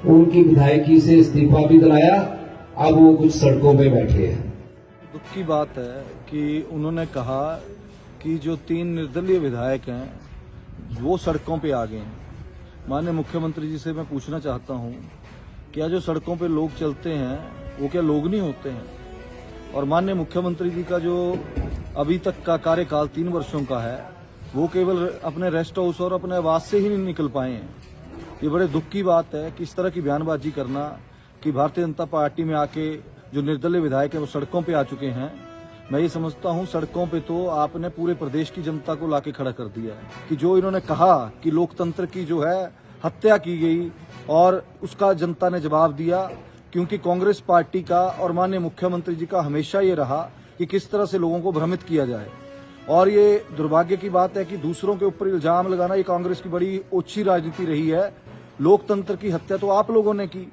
उनकी विधायकी से इस्तीफा भी दिलाया। अब वो कुछ सड़कों पे बैठे हैं। दुख की बात है कि उन्होंने कहा कि जो 3 निर्दलीय विधायक हैं वो सड़कों पे आ गए हैं। माननीय मुख्यमंत्री जी से मैं पूछना चाहता हूं, क्या जो सड़कों पे लोग चलते हैं वो क्या लोग नहीं होते हैं? और माननीय मुख्यमंत्री जी का जो अभी तक का कार्यकाल 3 वर्षों का है, वो केवल अपने रेस्ट हाउस और अपने आवास से ही नहीं निकल पाए हैं। ये बड़े दुख की बात है कि इस तरह की बयानबाजी करना कि भारतीय जनता पार्टी में आके जो निर्दलीय विधायक है वो सड़कों पे आ चुके हैं। मैं ये समझता हूं सड़कों पे तो आपने पूरे प्रदेश की जनता को लाके खड़ा कर दिया है कि जो इन्होंने कहा कि लोकतंत्र की जो है हत्या की गई और उसका जनता ने जवाब दिया, क्योंकि कांग्रेस पार्टी का और माननीय मुख्यमंत्री जी का हमेशा ये रहा कि किस तरह से लोगों को भ्रमित किया जाए। और ये दुर्भाग्य की बात है कि दूसरों के ऊपर इल्जाम लगाना ये कांग्रेस की बड़ी ओछी राजनीति रही है। लोकतंत्र की हत्या तो आप लोगों ने की,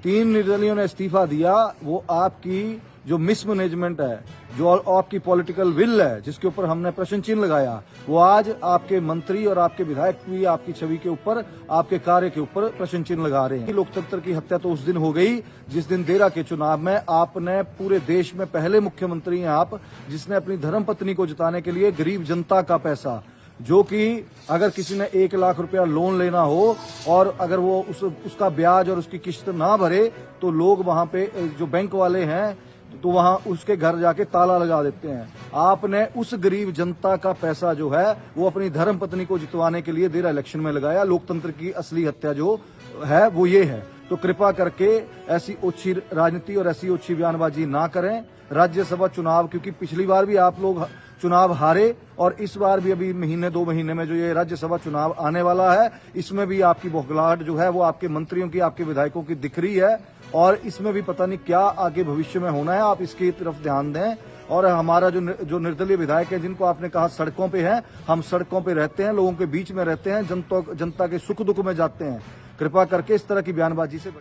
3 निर्दलीयों ने इस्तीफा दिया, वो आपकी जो मिसमैनेजमेंट है, जो आपकी पॉलिटिकल विल है, जिसके ऊपर हमने प्रश्न चिन्ह लगाया, वो आज आपके मंत्री और आपके विधायक भी आपकी छवि के ऊपर, आपके कार्य के ऊपर प्रश्न चिन्ह लगा रहे हैं। लोकतंत्र की हत्या तो उस दिन हो गई जिस दिन देरा के चुनाव में आपने पूरे देश में पहले मुख्यमंत्री हैं आप, जिसने अपनी धर्मपत्नी को जिताने के लिए गरीब जनता का पैसा, जो कि अगर किसी ने 1 लाख रुपया लोन लेना हो और अगर वो उसका ब्याज और उसकी किस्त ना भरे तो लोग वहां पे जो बैंक वाले हैं तो वहां उसके घर जाके ताला लगा देते हैं। आपने उस गरीब जनता का पैसा जो है वो अपनी धर्मपत्नी को जितवाने के लिए देरा इलेक्शन में लगाया। लोकतंत्र की असली हत्या जो है वो ये है। तो कृपा करके ऐसी ओछी राजनीति और ऐसी ओछी बयानबाजी ना करें। राज्यसभा चुनाव, क्योंकि पिछली बार भी आप लोग चुनाव हारे और इस बार भी अभी महीने 2 महीने में जो ये राज्यसभा चुनाव आने वाला है, इसमें भी आपकी बौखलाहट जो है वो आपके मंत्रियों की, आपके विधायकों की दिख रही है और इसमें भी पता नहीं क्या आगे भविष्य में होना है। आप इसकी तरफ ध्यान दें। और हमारा जो निर्दलीय विधायक है, जिनको आपने कहा सड़कों पे हैं, हम सड़कों पे रहते हैं, लोगों के बीच में रहते हैं, जनता के सुख दुख में जाते हैं। कृपा करके इस तरह की बयानबाजी से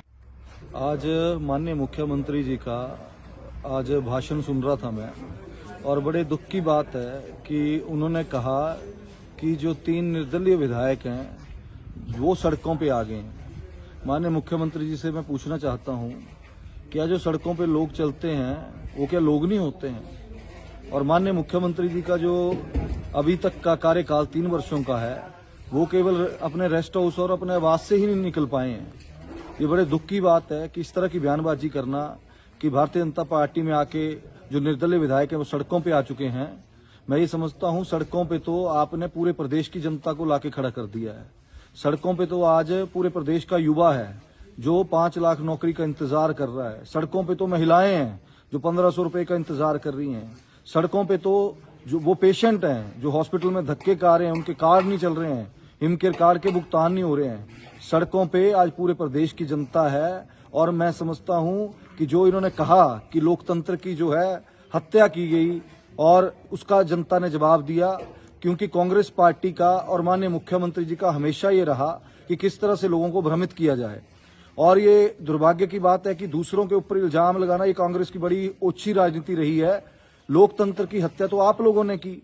आज माननीय मुख्यमंत्री जी का आज भाषण सुन रहा था मैं, और बड़े दुख की बात है कि उन्होंने कहा कि जो 3 निर्दलीय विधायक हैं वो सड़कों पे आ गए हैं। माननीय मुख्यमंत्री जी से मैं पूछना चाहता हूं, क्या जो सड़कों पे लोग चलते हैं वो क्या लोग नहीं होते हैं? और माननीय मुख्यमंत्री जी का जो अभी तक का कार्यकाल 3 वर्षों का है, वो केवल अपने रेस्ट हाउस और अपने आवास से ही नहीं निकल पाए हैं। ये बड़े दुख की बात है कि इस तरह की बयानबाजी करना कि भारतीय जनता पार्टी में आके जो निर्दलीय विधायक है वो सड़कों पे आ चुके हैं। मैं ये समझता हूं सड़कों पे तो आपने पूरे प्रदेश की जनता को लाके खड़ा कर दिया है। सड़कों पे तो आज पूरे प्रदेश का युवा है जो 5 लाख नौकरी का इंतजार कर रहा है। सड़कों पे तो महिलाएं हैं जो 1500 रुपए का इंतजार कर रही हैं। सड़कों पे तो जो वो पेशेंट हैं जो हॉस्पिटल में धक्के खा रहे हैं, उनके कार्ड नहीं चल रहे हैं, हिमकेयर कार्ड के भुगतान नहीं हो रहे हैं। सड़कों पे आज पूरे प्रदेश की जनता है और मैं समझता हूं कि जो इन्होंने कहा कि लोकतंत्र की जो है हत्या की गई और उसका जनता ने जवाब दिया, क्योंकि कांग्रेस पार्टी का और माननीय मुख्यमंत्री जी का हमेशा ये रहा कि किस तरह से लोगों को भ्रमित किया जाए। और ये दुर्भाग्य की बात है कि दूसरों के ऊपर इल्जाम लगाना ये कांग्रेस की बड़ी ओछी राजनीति रही है। लोकतंत्र की हत्या तो आप लोगों ने की,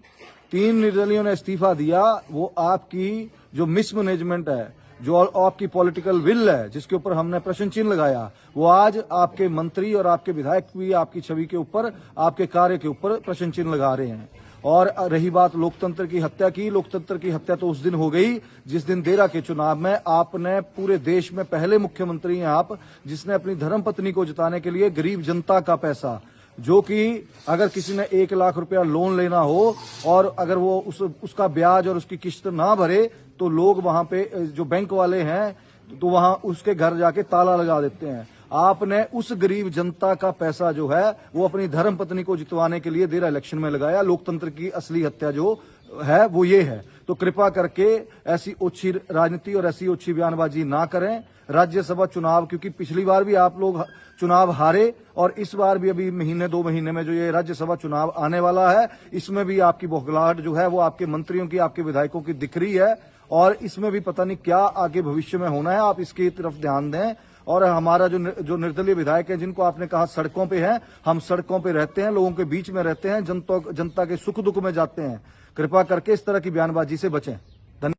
3 निर्दलीयों ने इस्तीफा दिया, वो आपकी जो मिसमैनेजमेंट है, जो आपकी पॉलिटिकल विल है, जिसके ऊपर हमने प्रश्न चिन्ह लगाया, वो आज आपके मंत्री और आपके विधायक भी आपकी छवि के ऊपर, आपके कार्य के ऊपर प्रश्न चिन्ह लगा रहे हैं। और रही बात लोकतंत्र की हत्या की, लोकतंत्र की हत्या तो उस दिन हो गई जिस दिन देरा के चुनाव में आपने पूरे देश में पहले मुख्यमंत्री हैं आप, जिसने अपनी धर्मपत्नी को जिताने के लिए गरीब जनता का पैसा, जो कि अगर किसी ने 1 लाख रुपया लोन लेना हो और अगर वो उसका ब्याज और उसकी किस्त ना भरे तो लोग वहां पे जो बैंक वाले हैं तो वहां उसके घर जाके ताला लगा देते हैं। आपने उस गरीब जनता का पैसा जो है वो अपनी धर्मपत्नी को जितवाने के लिए देरा इलेक्शन में लगाया। लोकतंत्र की असली हत्या जो है वो ये है। तो कृपा करके ऐसी ओछी राजनीति और ऐसी ओछी बयानबाजी ना करें। राज्यसभा चुनाव, क्योंकि पिछली बार भी आप लोग चुनाव हारे और इस बार भी अभी महीने 2 महीने में जो ये राज्यसभा चुनाव आने वाला है, इसमें भी आपकी बौखलाहट जो है वो आपके मंत्रियों की, आपके विधायकों की दिख रही है और इसमें भी पता नहीं क्या आगे भविष्य में होना है। आप इसकी तरफ ध्यान दें। और हमारा जो निर्दलीय विधायक है, जिनको आपने कहा सड़कों पे हैं, हम सड़कों पे रहते हैं, लोगों के बीच में रहते हैं, जनता के सुख दुख में जाते हैं। कृपा करके इस तरह की बयानबाजी से बचें।